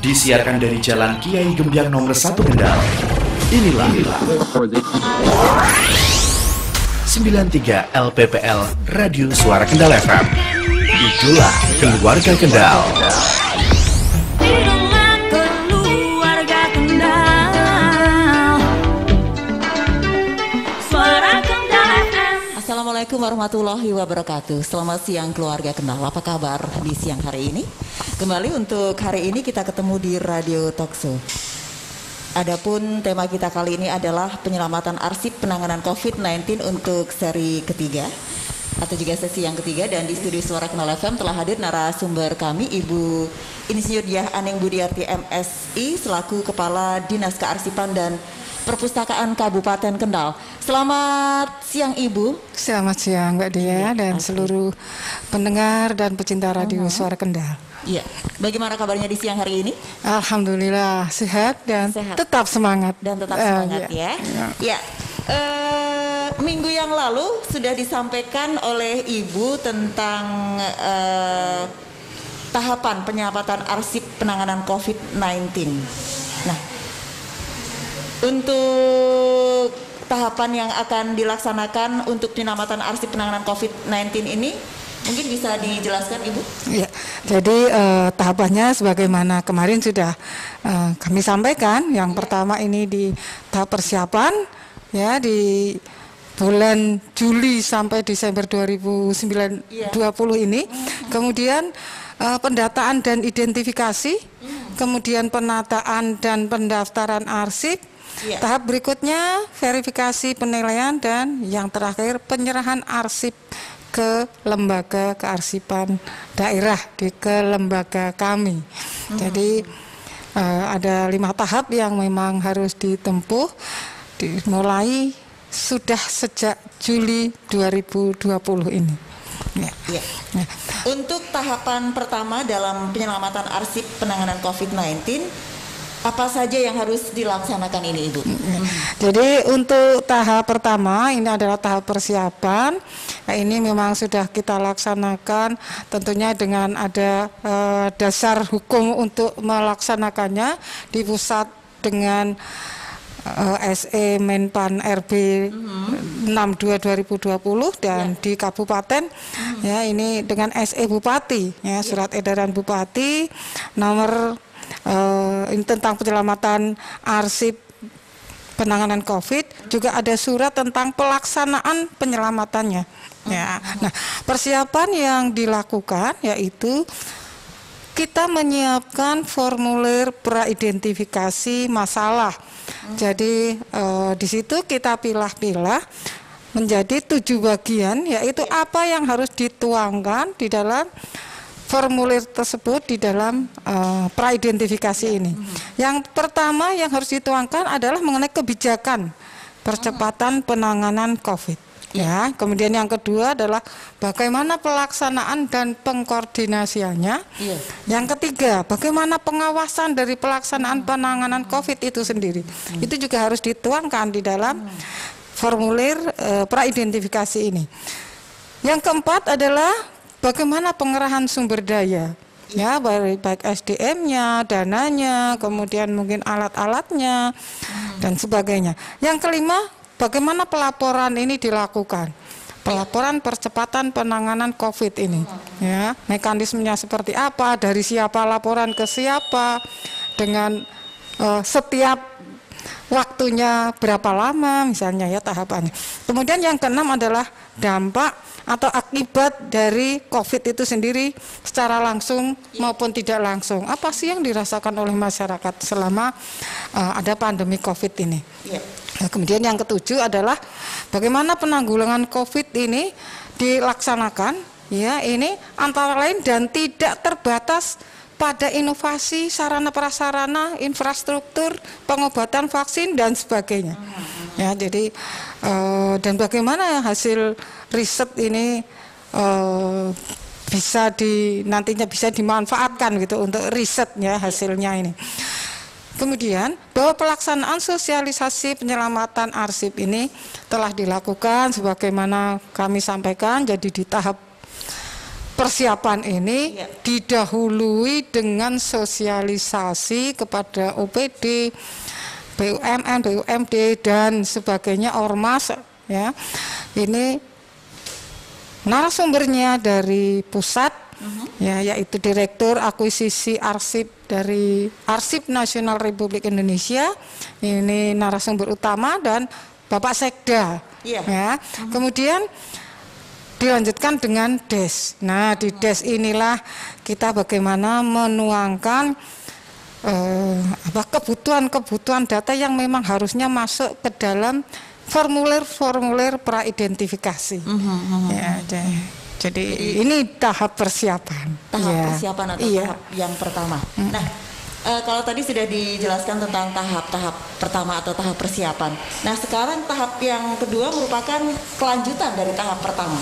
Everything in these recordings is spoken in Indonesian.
Disiarkan dari Jalan Kiai Gembyang nomor 1 Kendal. Inilah 93 LPPL Radio Suara Kendal FM. Idola Keluarga Kendal. Assalamualaikum warahmatullahi wabarakatuh. Selamat siang keluarga Kendal. Apa kabar di siang hari ini? Kembali untuk hari ini kita ketemu di Radio Talkshow. Adapun tema kita kali ini adalah penyelamatan arsip penanganan COVID-19 untuk seri ketiga atau juga sesi yang ketiga, dan di studio Suara Kendal FM telah hadir narasumber kami Ibu Insinyur Diah Aning Budiarti MSI selaku Kepala Dinas Kearsipan dan Perpustakaan Kabupaten Kendal. Selamat siang Ibu. Selamat siang Mbak Dia dan seluruh pendengar dan pecinta Radio Suara Kendal. Iya. Bagaimana kabarnya di siang hari ini? Alhamdulillah sehat dan tetap semangat. Dan tetap semangat ya. Ya. Minggu yang lalu sudah disampaikan oleh Ibu tentang tahapan penyelamatan arsip penanganan COVID-19. Nah, untuk tahapan yang akan dilaksanakan untuk penyelamatan arsip penanganan COVID-19 ini, mungkin bisa dijelaskan Ibu? Ya, jadi tahapannya sebagaimana kemarin sudah kami sampaikan. Yang pertama ini di tahap persiapan, ya, di bulan Juli sampai Desember 2020 ini. Kemudian pendataan dan identifikasi, kemudian penataan dan pendaftaran arsip. Tahap berikutnya verifikasi penilaian, dan yang terakhir penyerahan arsip ke lembaga kearsipan daerah ke lembaga kami. Jadi ada 5 tahap yang memang harus ditempuh, dimulai sudah sejak Juli 2020 ini. Ya. Untuk tahapan pertama dalam penyelamatan arsip penanganan COVID-19, apa saja yang harus dilaksanakan ini Ibu? Jadi untuk tahap pertama ini adalah tahap persiapan. Nah, ini memang sudah kita laksanakan tentunya dengan ada dasar hukum untuk melaksanakannya di pusat dengan SE Menpan RB 62/2020 dan di kabupaten ya ini dengan SE Bupati ya, surat edaran Bupati nomor ini tentang penyelamatan arsip penanganan COVID, juga ada surat tentang pelaksanaan penyelamatannya. Ya. Nah, persiapan yang dilakukan yaitu kita menyiapkan formulir praidentifikasi masalah. Jadi di situ kita pilah-pilah menjadi 7 bagian, yaitu apa yang harus dituangkan di dalam formulir tersebut di dalam praidentifikasi ini. Yang pertama yang harus dituangkan adalah mengenai kebijakan percepatan penanganan COVID. Ya, kemudian yang kedua adalah bagaimana pelaksanaan dan pengkoordinasiannya. Yang ketiga, bagaimana pengawasan dari pelaksanaan penanganan COVID itu sendiri. Itu juga harus dituangkan di dalam formulir praidentifikasi ini. Yang keempat adalah bagaimana pengerahan sumber daya, ya, baik SDM-nya, dananya, kemudian mungkin alat-alatnya, dan sebagainya. Yang kelima, bagaimana pelaporan ini dilakukan, pelaporan percepatan penanganan COVID ini, ya, mekanismenya seperti apa, dari siapa laporan ke siapa, dengan setiap waktunya berapa lama misalnya ya tahapannya. Kemudian yang keenam adalah dampak atau akibat dari COVID itu sendiri secara langsung maupun tidak langsung. Apa sih yang dirasakan oleh masyarakat selama ada pandemi COVID ini? Nah, kemudian yang ketujuh adalah bagaimana penanggulangan COVID ini dilaksanakan. Ya, ini antara lain dan tidak terbatas pada inovasi sarana prasarana, infrastruktur, pengobatan, vaksin dan sebagainya. Ya, jadi dan bagaimana hasil riset ini nantinya bisa dimanfaatkan gitu untuk risetnya hasilnya ini. Kemudian bahwa pelaksanaan sosialisasi penyelamatan arsip ini telah dilakukan sebagaimana kami sampaikan, jadi di tahap persiapan ini Iya. didahului dengan sosialisasi kepada OPD, BUMN, BUMD dan sebagainya, ormas ya. Ini narasumbernya dari pusat ya, yaitu Direktur Akuisisi Arsip dari Arsip Nasional Republik Indonesia. Ini narasumber utama dan Bapak Sekda. Iya. Ya. Kemudian dilanjutkan dengan DES. Nah, di DES inilah kita bagaimana menuangkan kebutuhan-kebutuhan data yang memang harusnya masuk ke dalam formulir-formulir praidentifikasi. Ya, jadi ini tahap persiapan. Tahap Ya. persiapan atau Iya. tahap yang pertama. Nah, kalau tadi sudah dijelaskan tentang tahap-tahap pertama atau tahap persiapan. Nah, sekarang tahap yang kedua merupakan kelanjutan dari tahap pertama.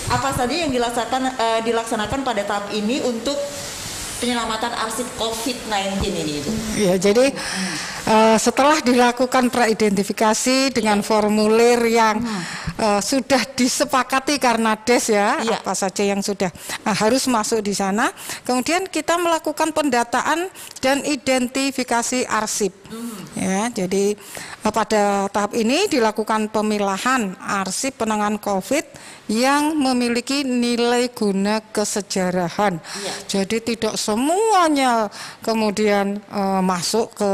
Apa saja yang dilaksanakan pada tahap ini untuk penyelamatan arsip COVID-19 ini, Ibu? Ya, jadi setelah dilakukan praidentifikasi dengan formulir yang sudah disepakati karena DES ya, Iya. apa saja yang sudah harus masuk di sana, kemudian kita melakukan pendataan dan identifikasi arsip. Ya, jadi pada tahap ini dilakukan pemilahan arsip penanganan COVID yang memiliki nilai guna kesejarahan. Iya. Jadi tidak semuanya kemudian masuk ke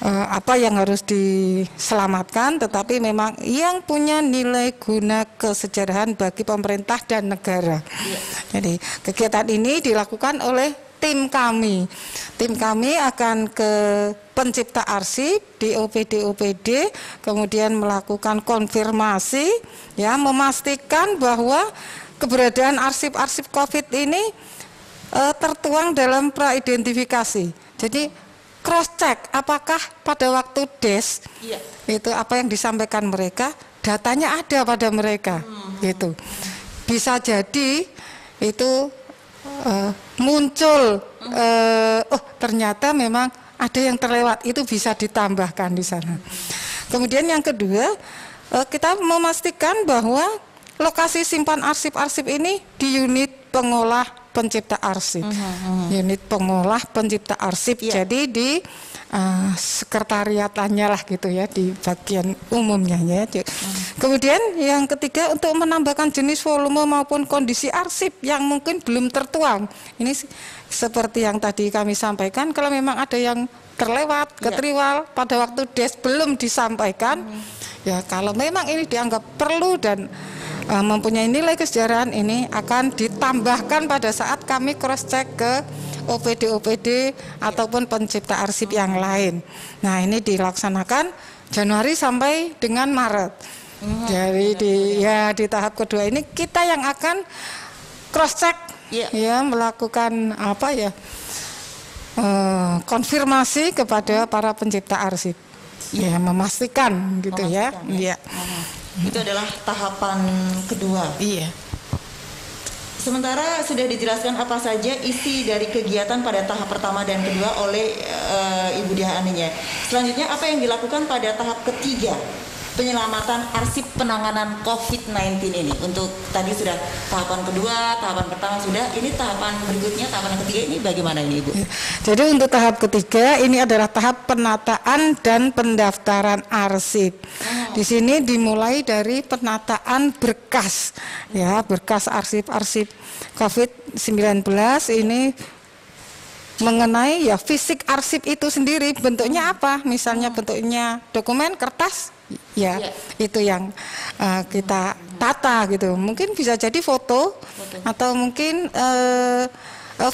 apa yang harus diselamatkan, tetapi memang yang punya nilai guna kesejarahan bagi pemerintah dan negara. Iya. Jadi kegiatan ini dilakukan oleh tim kami. Tim kami akan ke pencipta arsip di OPD, kemudian melakukan konfirmasi, ya, memastikan bahwa keberadaan arsip-arsip COVID ini tertuang dalam praidentifikasi. Jadi cross check apakah pada waktu DES Iya. itu apa yang disampaikan mereka, datanya ada pada mereka, gitu. Bisa jadi itu muncul, oh ternyata memang ada yang terlewat, itu bisa ditambahkan di sana. Kemudian yang kedua, kita memastikan bahwa lokasi simpan arsip-arsip ini di unit pengolah pencipta arsip. Unit pengolah pencipta arsip. Iya. Jadi di sekretariatannya lah gitu ya, di bagian umumnya ya. Kemudian yang ketiga, untuk menambahkan jenis volume maupun kondisi arsip yang mungkin belum tertuang. Ini seperti yang tadi kami sampaikan, kalau memang ada yang terlewat, ketriwal pada waktu DES belum disampaikan, ya kalau memang ini dianggap perlu dan mempunyai nilai kesejarahan, ini akan ditambahkan pada saat kami cross check ke OPD ataupun pencipta arsip yang lain. Nah, ini dilaksanakan Januari sampai dengan Maret. Jadi di tahap kedua ini kita yang akan cross check, ya, melakukan apa ya, konfirmasi kepada para pencipta arsip, ya, memastikan gitu ya. Iya. Itu adalah tahapan kedua. Iya. Sementara sudah dijelaskan apa saja isi dari kegiatan pada tahap pertama dan kedua oleh Ibu Diah Aninya. Selanjutnya apa yang dilakukan pada tahap ketiga, penyelamatan arsip penanganan COVID-19 ini? Untuk tadi sudah tahapan kedua, tahapan pertama sudah, ini tahapan berikutnya, tahapan ketiga ini bagaimana ini, Ibu? Jadi untuk tahap ketiga ini adalah tahap penataan dan pendaftaran arsip. Di sini dimulai dari penataan berkas, ya, berkas arsip-arsip COVID-19 ini mengenai ya fisik arsip itu sendiri, bentuknya apa, misalnya bentuknya dokumen, kertas, ya, itu yang kita tata gitu. Mungkin bisa jadi foto. Atau mungkin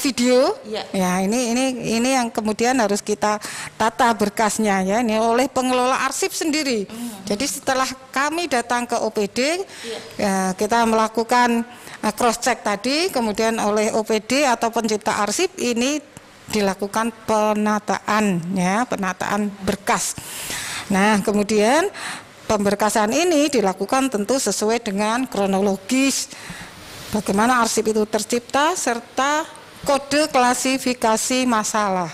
video, ya, ini yang kemudian harus kita tata berkasnya, ya, ini oleh pengelola arsip sendiri. Jadi setelah kami datang ke OPD, ya, kita melakukan cross check tadi, kemudian oleh OPD atau pencipta arsip ini dilakukan penataan, ya, penataan berkas. Nah, kemudian pemberkasan ini dilakukan tentu sesuai dengan kronologis bagaimana arsip itu tercipta serta kode klasifikasi masalah.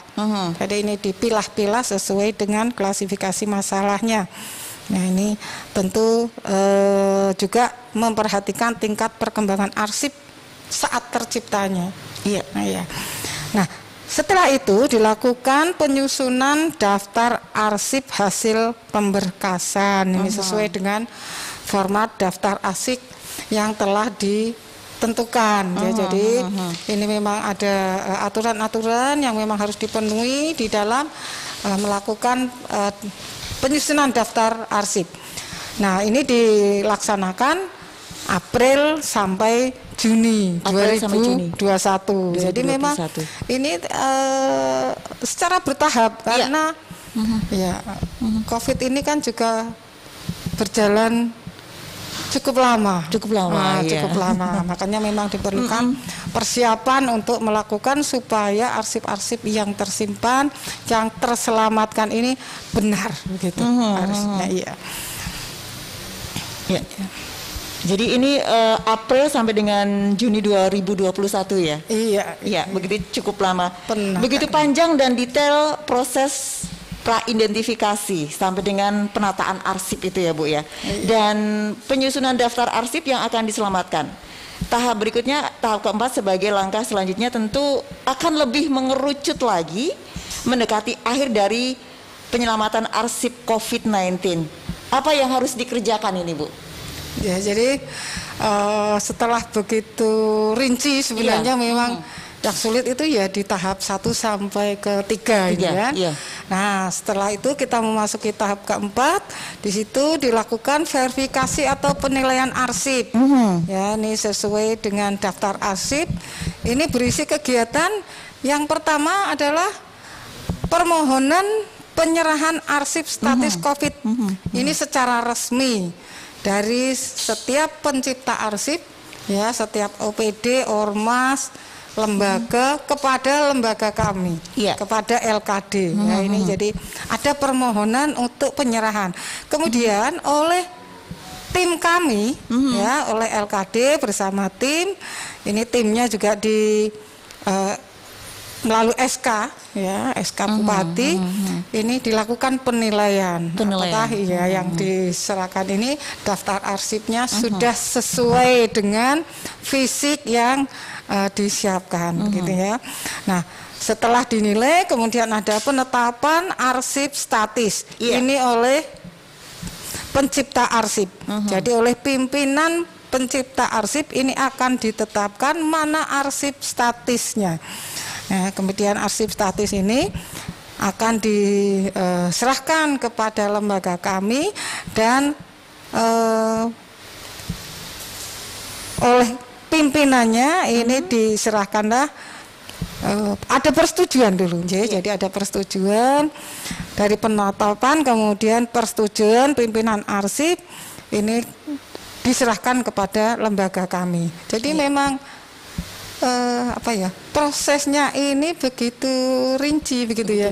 Jadi ini dipilah-pilah sesuai dengan klasifikasi masalahnya. Nah, ini tentu juga memperhatikan tingkat perkembangan arsip saat terciptanya. Iya. Nah, setelah itu dilakukan penyusunan daftar arsip hasil pemberkasan. Ini sesuai dengan format daftar arsip yang telah ditentukan. Jadi ini memang ada aturan-aturan yang memang harus dipenuhi di dalam melakukan penyusunan daftar arsip. Nah, ini dilaksanakan April sampai Juni 2021. Jadi memang ini secara bertahap karena COVID ini kan juga berjalan cukup lama. Cukup lama. Makanya memang diperlukan persiapan untuk melakukan supaya arsip-arsip yang tersimpan, yang terselamatkan ini benar begitu harusnya. Iya. Jadi ini April sampai dengan Juni 2021 ya? Iya, begitu cukup lama. Begitu panjang dan detail proses pra-identifikasi sampai dengan penataan arsip itu ya Bu ya. Dan penyusunan daftar arsip yang akan diselamatkan. Tahap berikutnya, tahap keempat sebagai langkah selanjutnya tentu akan lebih mengerucut lagi mendekati akhir dari penyelamatan arsip COVID-19. Apa yang harus dikerjakan ini Bu? Ya, jadi setelah begitu rinci sebenarnya memang yang sulit itu ya di tahap 1 sampai ke 3 ini kan. Nah, setelah itu kita memasuki tahap keempat, di situ dilakukan verifikasi atau penilaian arsip. Ya, ini sesuai dengan daftar arsip. Ini berisi kegiatan yang pertama adalah permohonan penyerahan arsip statis COVID. Ini secara resmi dari setiap pencipta arsip, ya, setiap OPD, ormas, lembaga kepada lembaga kami, kepada LKD. Ya, ini jadi ada permohonan untuk penyerahan. Kemudian oleh tim kami, ya, oleh LKD bersama tim, ini timnya juga melalui SK, ya, SK Bupati, ini dilakukan penilaian. Apakah yang diserahkan ini daftar arsipnya sudah sesuai dengan fisik yang disiapkan, gitu ya. Nah, setelah dinilai, kemudian ada penetapan arsip statis. Ini oleh pencipta arsip. Jadi oleh pimpinan pencipta arsip ini akan ditetapkan mana arsip statisnya. Nah, kemudian arsip statis ini akan diserahkan kepada lembaga kami dan oleh pimpinannya ini diserahkanlah ada persetujuan dulu, jadi ada persetujuan dari penetapan, kemudian persetujuan pimpinan arsip ini diserahkan kepada lembaga kami. Jadi memang prosesnya ini begitu rinci begitu ya,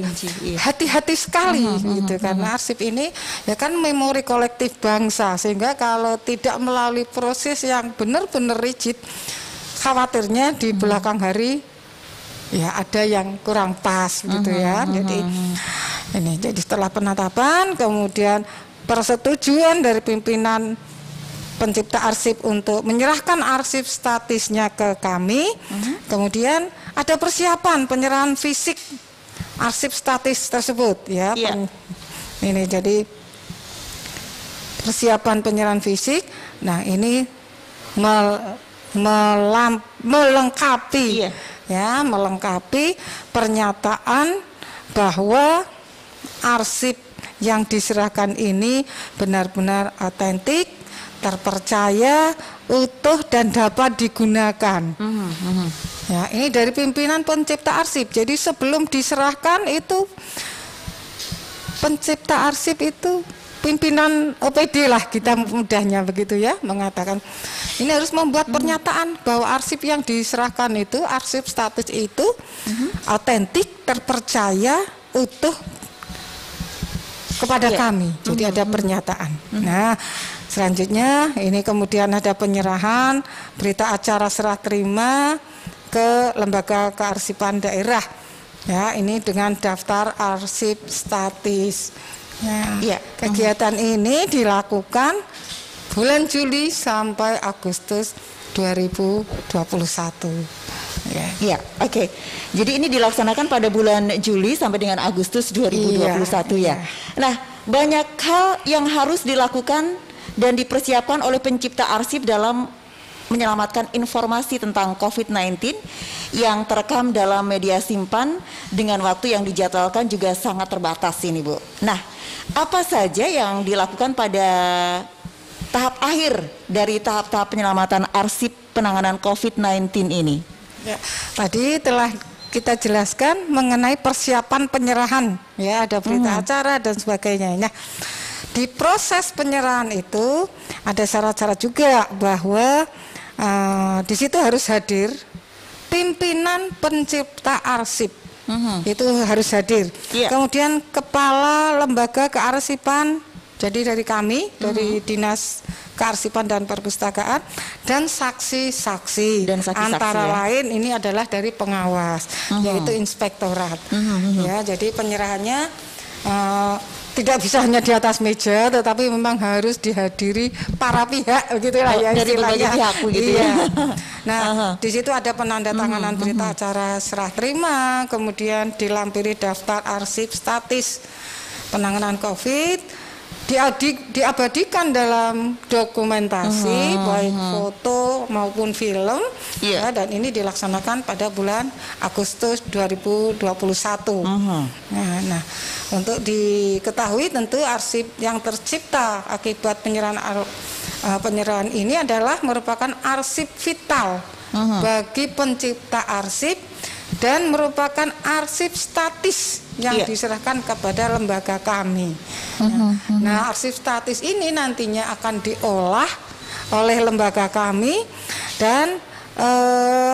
hati-hati sekali gitu karena arsip ini ya kan memori kolektif bangsa, sehingga kalau tidak melalui proses yang benar-benar rigid, khawatirnya di belakang hari ya ada yang kurang pas gitu ya. Jadi setelah penetapan, kemudian persetujuan dari pimpinan pencipta arsip untuk menyerahkan arsip statisnya ke kami. Kemudian ada persiapan penyerahan fisik arsip statis tersebut ya. Ini jadi persiapan penyerahan fisik. Nah, ini melengkapi ya, melengkapi pernyataan bahwa arsip yang diserahkan ini benar-benar otentik, terpercaya, utuh dan dapat digunakan. Ya, ini dari pimpinan pencipta arsip. Jadi sebelum diserahkan itu pencipta arsip itu pimpinan OPD lah kita mudahnya begitu ya, mengatakan ini harus membuat pernyataan bahwa arsip yang diserahkan itu, arsip status itu otentik, terpercaya, utuh kepada kami. Jadi ada pernyataan. Nah, selanjutnya ini kemudian ada penyerahan berita acara serah terima ke lembaga kearsipan daerah. Ya, ini dengan daftar arsip statis. Nah, kegiatan ini dilakukan bulan Juli sampai Agustus 2021. Ya. Iya, oke. Jadi ini dilaksanakan pada bulan Juli sampai dengan Agustus 2021 ya. Nah, banyak hal yang harus dilakukan dan dipersiapkan oleh pencipta arsip dalam menyelamatkan informasi tentang COVID-19 yang terekam dalam media simpan dengan waktu yang dijadwalkan juga sangat terbatas ini, Bu. Nah, apa saja yang dilakukan pada tahap akhir dari tahap-tahap penyelamatan arsip penanganan COVID-19 ini? Ya, tadi telah kita jelaskan mengenai persiapan penyerahan, ya ada berita acara dan sebagainya. Nah, di proses penyerahan itu ada syarat-syarat juga bahwa di situ harus hadir pimpinan pencipta arsip, itu harus hadir. Kemudian kepala lembaga kearsipan, jadi dari kami, dari Dinas Kearsipan dan Perpustakaan, dan saksi-saksi, antara lain ini adalah dari pengawas, yaitu inspektorat. Ya, jadi penyerahannya tidak bisa hanya di atas meja, tetapi memang harus dihadiri para pihak, begitulah ya dari berbagai pihak begitu ya. Nah, di situ ada penandatanganan berita acara serah terima, kemudian dilampiri daftar arsip statis penanganan COVID, diabadikan dalam dokumentasi baik foto maupun film, ya, dan ini dilaksanakan pada bulan Agustus 2021. Nah, untuk diketahui tentu arsip yang tercipta akibat penyerahan ini adalah merupakan arsip vital bagi pencipta arsip dan merupakan arsip statis yang diserahkan kepada lembaga kami. Nah, arsip statis ini nantinya akan diolah oleh lembaga kami dan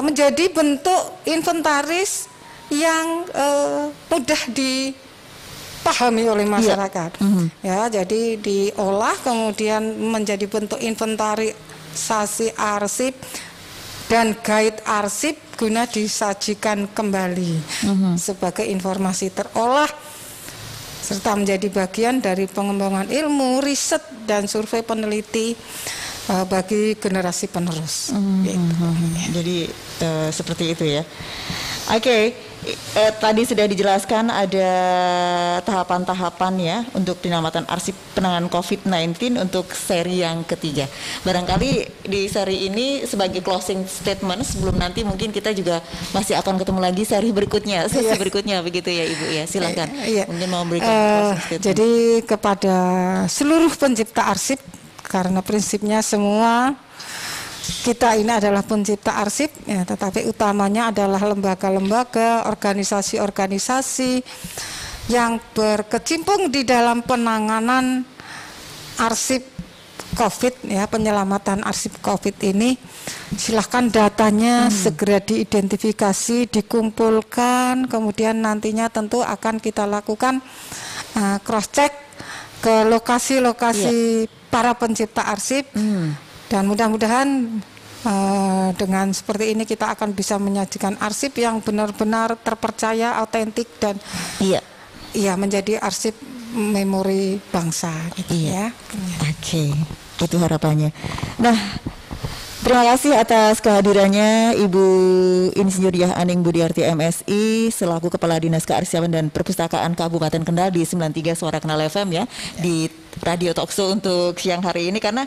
menjadi bentuk inventaris yang mudah dipahami oleh masyarakat. Ya, jadi diolah kemudian menjadi bentuk inventarisasi arsip dan guide arsip guna disajikan kembali sebagai informasi terolah serta menjadi bagian dari pengembangan ilmu, riset dan survei peneliti bagi generasi penerus. Jadi seperti itu ya. Oke, tadi sudah dijelaskan ada tahapan-tahapan ya untuk penyelamatan arsip penanganan COVID-19 untuk seri yang ketiga. Barangkali di seri ini sebagai closing statement sebelum nanti mungkin kita juga masih akan ketemu lagi seri berikutnya, sesi berikutnya begitu ya Ibu ya. Silakan. Mungkin mau memberikan closing statement. Jadi kepada seluruh pencipta arsip, karena prinsipnya semua kita ini adalah pencipta arsip, ya, tetapi utamanya adalah lembaga-lembaga, organisasi-organisasi yang berkecimpung di dalam penanganan arsip COVID, ya, penyelamatan arsip COVID ini. Silahkan datanya segera diidentifikasi, dikumpulkan, kemudian nantinya tentu akan kita lakukan cross check ke lokasi-lokasi para pencipta arsip. Dan mudah-mudahan dengan seperti ini kita akan bisa menyajikan arsip yang benar-benar terpercaya, autentik dan menjadi arsip memori bangsa gitu ya. Oke, itu harapannya. Nah, terima kasih atas kehadirannya Ibu Insinyur Diah Aning Budiarti MSI selaku Kepala Dinas Kearsipan dan Perpustakaan Kabupaten Kendal di 93 Suara Kendal FM ya, di Radio Talkshow untuk siang hari ini, karena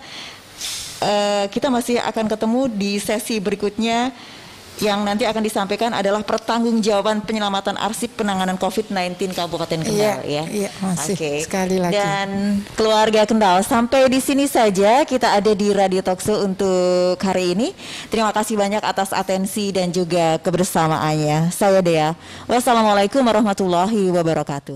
kita masih akan ketemu di sesi berikutnya yang nanti akan disampaikan adalah pertanggungjawaban penyelamatan arsip penanganan COVID-19 Kabupaten Kendal Iya, masih sekali lagi. Dan keluarga Kendal, sampai di sini saja kita ada di Radio Talkshow untuk hari ini. Terima kasih banyak atas atensi dan juga kebersamaannya. Saya Dea. Wassalamualaikum warahmatullahi wabarakatuh.